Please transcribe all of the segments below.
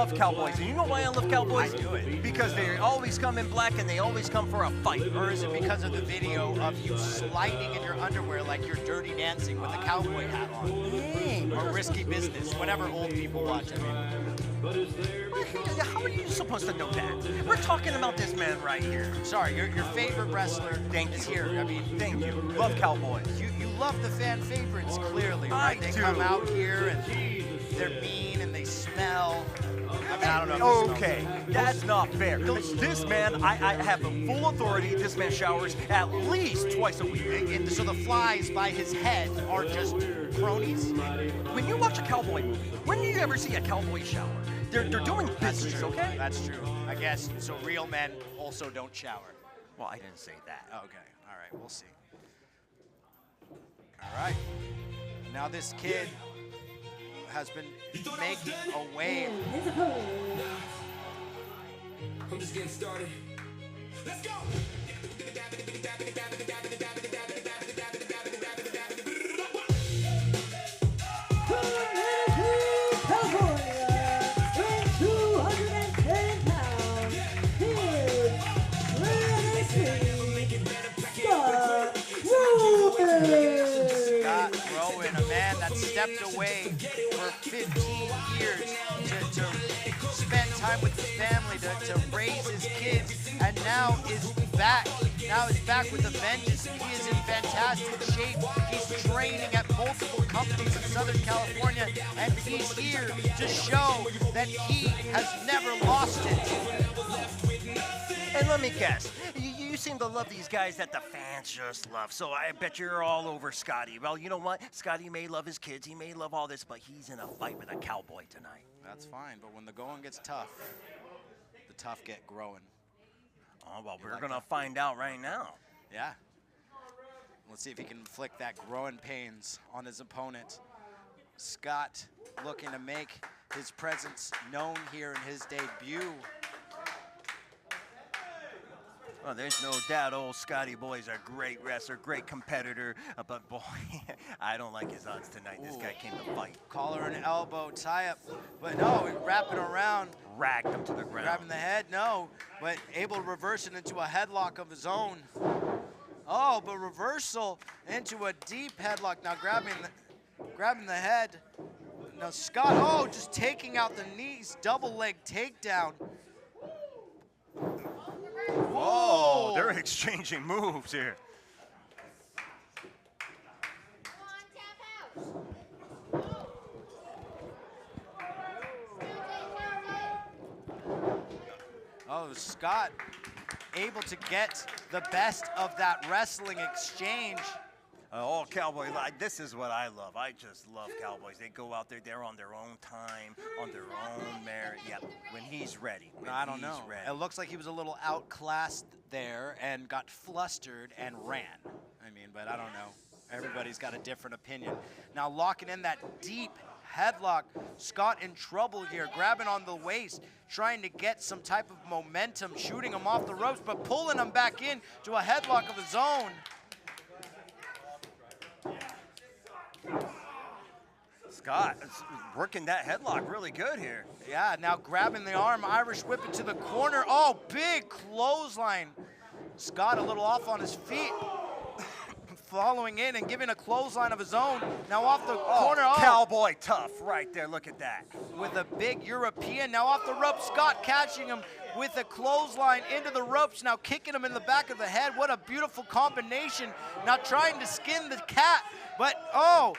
love cowboys. And you know why I love cowboys? I do it. Because they always come in black and they always come for a fight. Or is it because of the video of you sliding in your underwear like you're Dirty Dancing with a cowboy hat on? Hey, Or Risky Business, whatever old people watch. I mean, how are you supposed to know that? We're talking about this man right here. sorry, your favorite wrestler is here. I mean, Thank you. Love cowboys. you love the fan favorites, clearly, I right? They do. come out here and they're mean and they smell. I mean, I don't know. If Okay, that's not fair. This man, I have the full authority. This man showers at least twice a week. And so the flies by his head are just cronies. When you watch a cowboy movie, when do you ever see a cowboy shower? They're doing That's business, true. okay? That's true. I guess. So real men also don't shower. Well, I didn't say that. Okay. All right. We'll see. All right. Now this kid has been making a wave. I'm just getting started. Let's go! Scott Groen, a man that stepped away for 15 years to spend time with his family, to raise his kids, and now is back. Now he's back with a vengeance. He is in fantastic shape. He's training at multiple companies in Southern California, and he's here to show that he has never lost it. And let me guess, you seem to love these guys that the fans just love, so I bet you're all over Scotty. Well, you know what? Scotty may love his kids, he may love all this, but he's in a fight with a cowboy tonight. That's fine, but when the going gets tough, the tough get growing. Oh, well, we're like going to that? find out right now. Yeah. Let's see if he can inflict that growing pains on his opponent. Scott looking to make his presence known here in his debut. Well, there's no doubt old Scotty Boy's a great wrestler, great competitor, but boy, I don't like his odds tonight. This guy came to fight. Collar and elbow tie up, but no, wrapping around, Ragged him to the ground. grabbing the head, no, but able to reverse it into a headlock of his own. Oh, but reversal into a deep headlock. Now grabbing the head. Now Scott, oh, just taking out the knees, double leg takedown. Oh, they're exchanging moves here. Oh, Scott able to get the best of that wrestling exchange. Oh, cowboy, this is what I love. I just love cowboys. They go out there, they're on their own time, on their own merit. Yeah, when he's ready. No, I don't know. Ready. It looks like he was a little outclassed there and got flustered and ran. I mean, but I don't know. Everybody's got a different opinion. Now locking in that deep headlock. Scott in trouble here, grabbing on the waist, trying to get some type of momentum, shooting him off the ropes, but pulling him back in to a headlock of his own. Scott is working that headlock really good here. Yeah, now grabbing the arm, Irish whip it to the corner. Oh, big clothesline. Scott a little off on his feet. Following in and giving a clothesline of his own. Now off the corner. Oh, Cowboy tough right there. Look at that. with a big European. Now off the ropes, Scott catching him with a clothesline into the ropes. Now kicking him in the back of the head. What a beautiful combination. Now trying to skin the cat, but oh,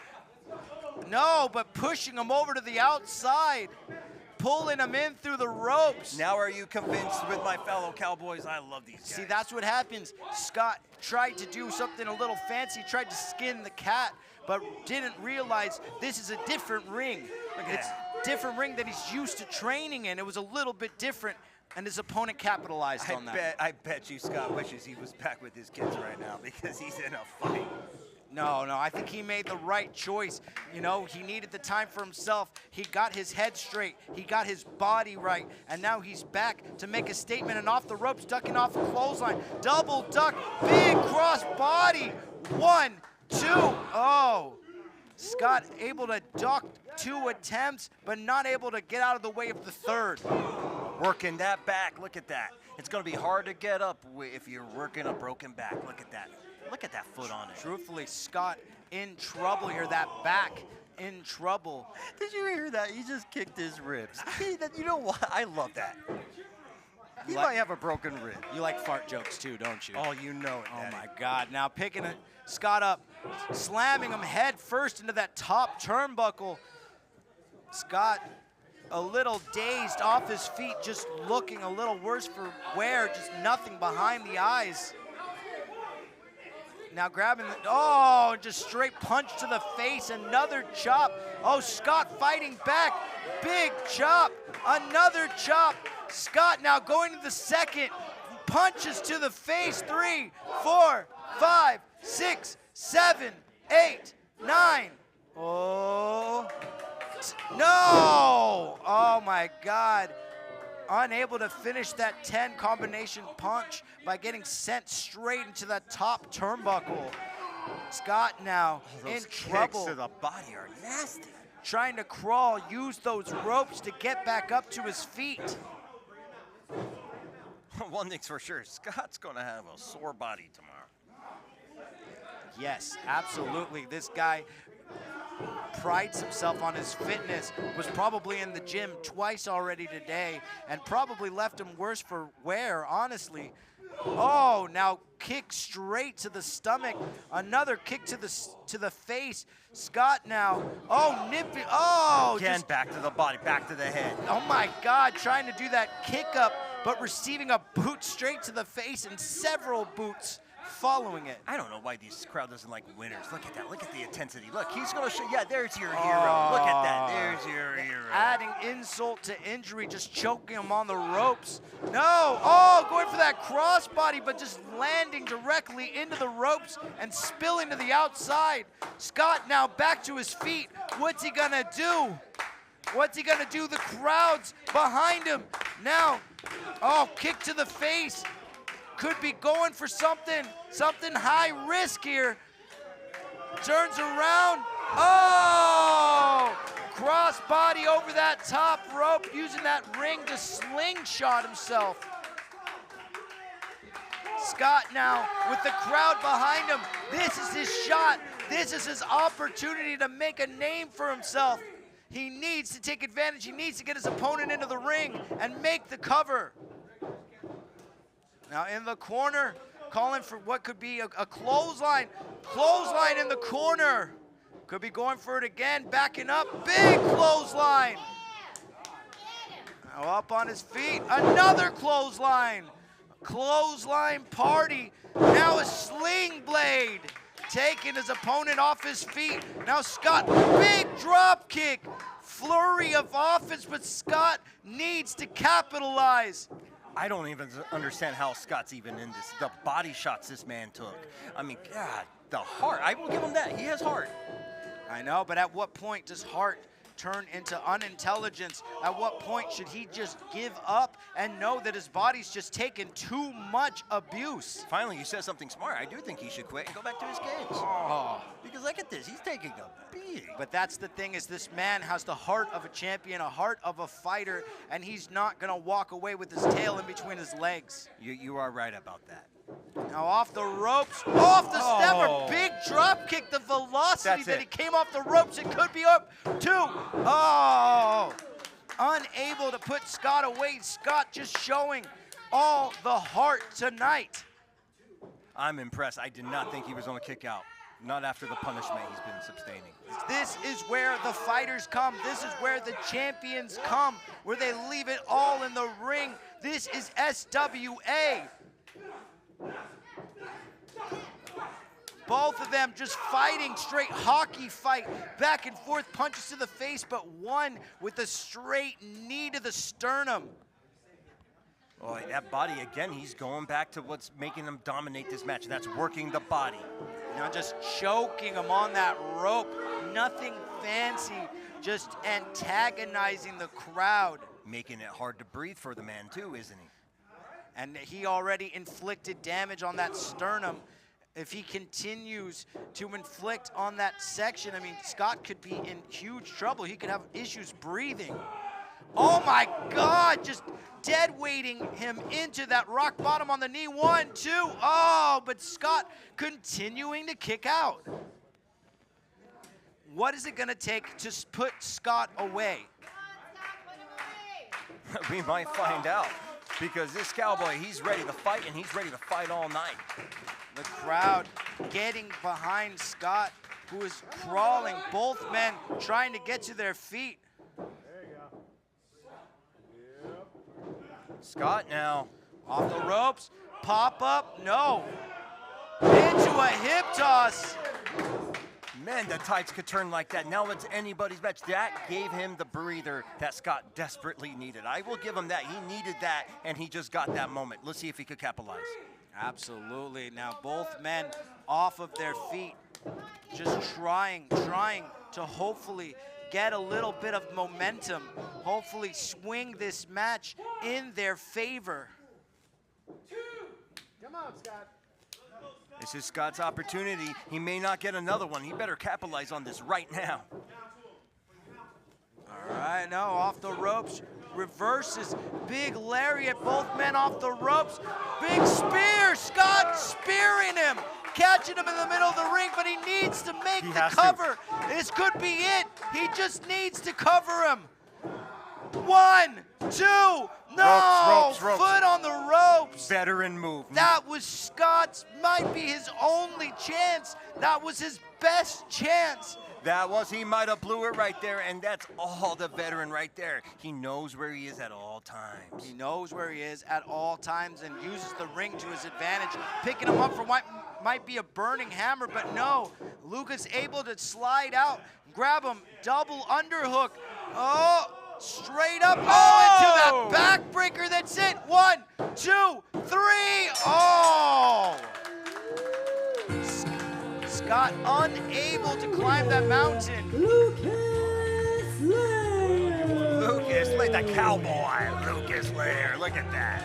no, but pushing him over to the outside. Pulling him in through the ropes. Now are you convinced with my fellow cowboys? I love these guys. See, that's what happens. Scott tried to do something a little fancy, tried to skin the cat, but didn't realize this is a different ring. It's a different ring that he's used to training in. It was a little bit different, and his opponent capitalized on that. I bet you Scott wishes he was back with his kids right now because he's in a fight. No, I think he made the right choice. You know, he needed the time for himself. He got his head straight. He got his body right. And now he's back to make a statement and off the ropes, ducking off a clothesline. Double duck, big cross body. 1, 2, oh. Scott able to duck 2 attempts, but not able to get out of the way of the third. Working that back, look at that. It's gonna be hard to get up if you're working a broken back. Look at that. Look at that foot on it. Truthfully, Scott in trouble here, that back in trouble. Did you hear that? He just kicked his ribs. You know what? I love that. He might have a broken rib. You like fart jokes too, don't you? Oh, you know it, Oh Daddy. my God, now picking Scott up, slamming him head first into that top turnbuckle. Scott a little dazed off his feet, just looking a little worse for wear, just nothing behind the eyes. Now grabbing just straight punch to the face, another chop. Oh, Scott fighting back, big chop, another chop. Scott now going to the second, punches to the face, 3, 4, 5, 6, 7, 8, 9. Oh, no! Oh my God. Unable to finish that 10 combination punch by getting sent straight into that top turnbuckle. Scott now in trouble. Kicks to the body are nasty. Trying to crawl, use those ropes to get back up to his feet. One thing's for sure, Scott's gonna have a sore body tomorrow. Yes, absolutely. This guy prides himself on his fitness, was probably in the gym twice already today, and probably left him worse for wear, honestly. Oh, now kick straight to the stomach. Another kick to the face. Scott now, nipping, Again, back to the body, back to the head. Oh my God, trying to do that kick up, but receiving a boot straight to the face and several boots following it. I don't know why this crowd doesn't like winners. Look at that. Look at the intensity. Look, he's going to show. Yeah, there's your hero. Look at that. There's your hero. Adding insult to injury, just choking him on the ropes. No. Going for that crossbody, but just landing directly into the ropes and spilling to the outside. Scott now back to his feet. What's he going to do? What's he going to do? The crowd's behind him. Now, kick to the face. Could be going for something high risk here. Turns around. Crossbody over that top rope, using that ring to slingshot himself. Scott now with the crowd behind him. This is his shot. This is his opportunity to make a name for himself. He needs to take advantage. He needs to get his opponent into the ring and make the cover. Now in the corner, calling for what could be a clothesline. Clothesline in the corner. Could be going for it again, backing up. Big clothesline. Now up on his feet, another clothesline. Clothesline party. Now a sling blade. Taking his opponent off his feet. Now Scott, big drop kick. Flurry of offense, but Scott needs to capitalize. I don't even understand how Scott's even in this. The body shots this man took. I mean, God, the heart. I will give him that. He has heart. I know, but at what point does heart turn into unintelligence? At what point should he just give up and know that his body's just taken too much abuse? Finally, you said something smart. I do think he should quit and go back to his games. Because look at this. He's taking a beating. But that's the thing, is this man has the heart of a champion, a heart of a fighter, and he's not going to walk away with his tail in between his legs. You are right about that. Now off the ropes, off the stepper, big drop kick, the velocity that he came off the ropes, it could be up 2. Unable to put Scott away. Scott just showing all the heart tonight. I'm impressed. I did not think he was going to kick out. Not after the punishment he's been sustaining. This is where the fighters come. This is where the champions come, where they leave it all in the ring. This is SWA. Both of them just fighting, straight hockey fight, back and forth, punches to the face, but one with a straight knee to the sternum. Oh, that body, again, he's going back to what's making him dominate this match, and that's working the body. Now just choking him on that rope, nothing fancy, just antagonizing the crowd. Making it hard to breathe for the man too, isn't he? And he already inflicted damage on that sternum. if he continues to inflict on that section, I mean, Scott could be in huge trouble. He could have issues breathing. Oh my God, just dead weighting him into that rock bottom on the knee. 1, 2, oh, but Scott continuing to kick out. What is it gonna take to put Scott away? We might find out, because this cowboy, he's ready to fight, and he's ready to fight all night. The crowd getting behind Scott, who is crawling, both men trying to get to their feet. Scott now. Off the ropes, pop up, no. Into a hip toss. Man, the tides could turn like that. Now it's anybody's match. That gave him the breather that Scott desperately needed. I will give him that. He needed that, and he just got that moment. Let's see if he could capitalize. Absolutely. Now both men off of their feet, just trying to hopefully get a little bit of momentum, hopefully swing this match in their favor. Come on, Scott. This is Scott's opportunity. He may not get another one. He better capitalize on this right now. All right, now off the ropes, reverses, big lariat, both men off the ropes, big spear, Scott spearing him, catching him in the middle of the ring, but he needs to make the cover. This could be it. He just needs to cover him. 1, 2, no! Ropes. Foot on the ropes. Veteran move. That was Scott's, might be his only chance. That was his best chance. He might have blew it right there, and that's all the veteran right there. He knows where he is at all times. He knows where he is at all times and uses the ring to his advantage. Picking him up for what might be a burning hammer, but no. Lucas able to slide out, grab him, double underhook. Oh, straight up, oh, into that backbreaker, that's it. 1, 2, 3, oh! Scott unable to climb that mountain. Lucas, like the cowboy, Lucas Lair, look at that.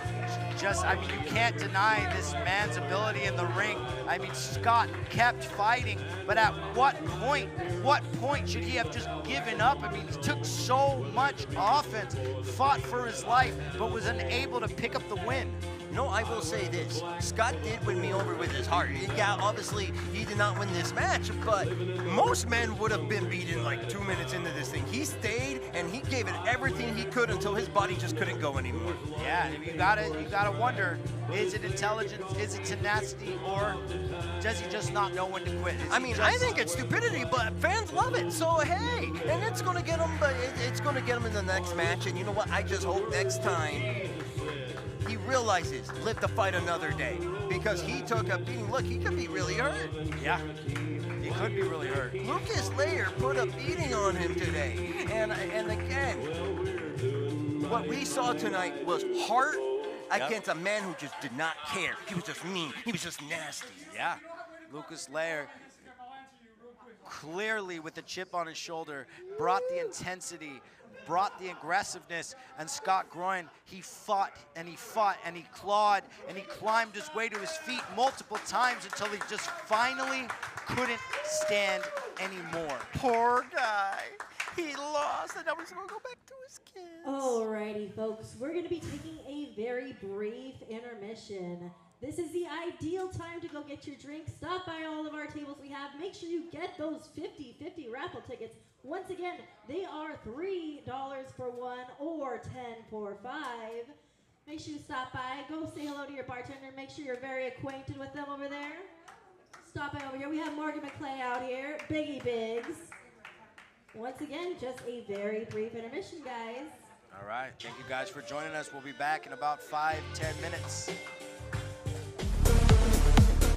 I mean, you can't deny this man's ability in the ring. I mean, Scott kept fighting, but at what point should he have just given up? I mean, he took so much offense, fought for his life, but was unable to pick up the win. No, I will say this. Scott did win me over with his heart. Yeah, obviously, he did not win this match, but most men would have been beaten like 2 minutes into this thing. He stayed, and he gave it everything he could until his body just couldn't go anymore. Yeah, and you gotta wonder, is it intelligence, is it tenacity, or does he just not know when to quit? I think it's stupidity, but fans love it, so hey, and it's gonna get him, but it's gonna get him in the next match, and you know what? I just hope next time he realizes, live to fight another day, because he took a beating. Look, he could be really hurt. Yeah, he could be really hurt. Lucas Lair put a beating on him today, and again, what we saw tonight was heart against a man who just did not care. He was just mean. He was just nasty. Yeah, Lucas Lair, clearly with a chip on his shoulder, brought the intensity, brought the aggressiveness, and Scott Groen, he fought and he fought and he clawed and he climbed his way to his feet multiple times until he just finally couldn't stand anymore. Poor guy. He lost, and now he's going to go back to his kids. Alrighty, folks, we're going to be taking a very brief intermission. This is the ideal time to go get your drink. Stop by all of our tables we have. Make sure you get those 50/50 raffle tickets. Once again, they are $3 for one or $10 for five. Make sure you stop by. Go say hello to your bartender. Make sure you're very acquainted with them over there. Stop by over here. We have Morgan McClay out here. Biggie Biggs. Once again, just a very brief intermission, guys. All right, thank you guys for joining us. We'll be back in about 5-10 minutes.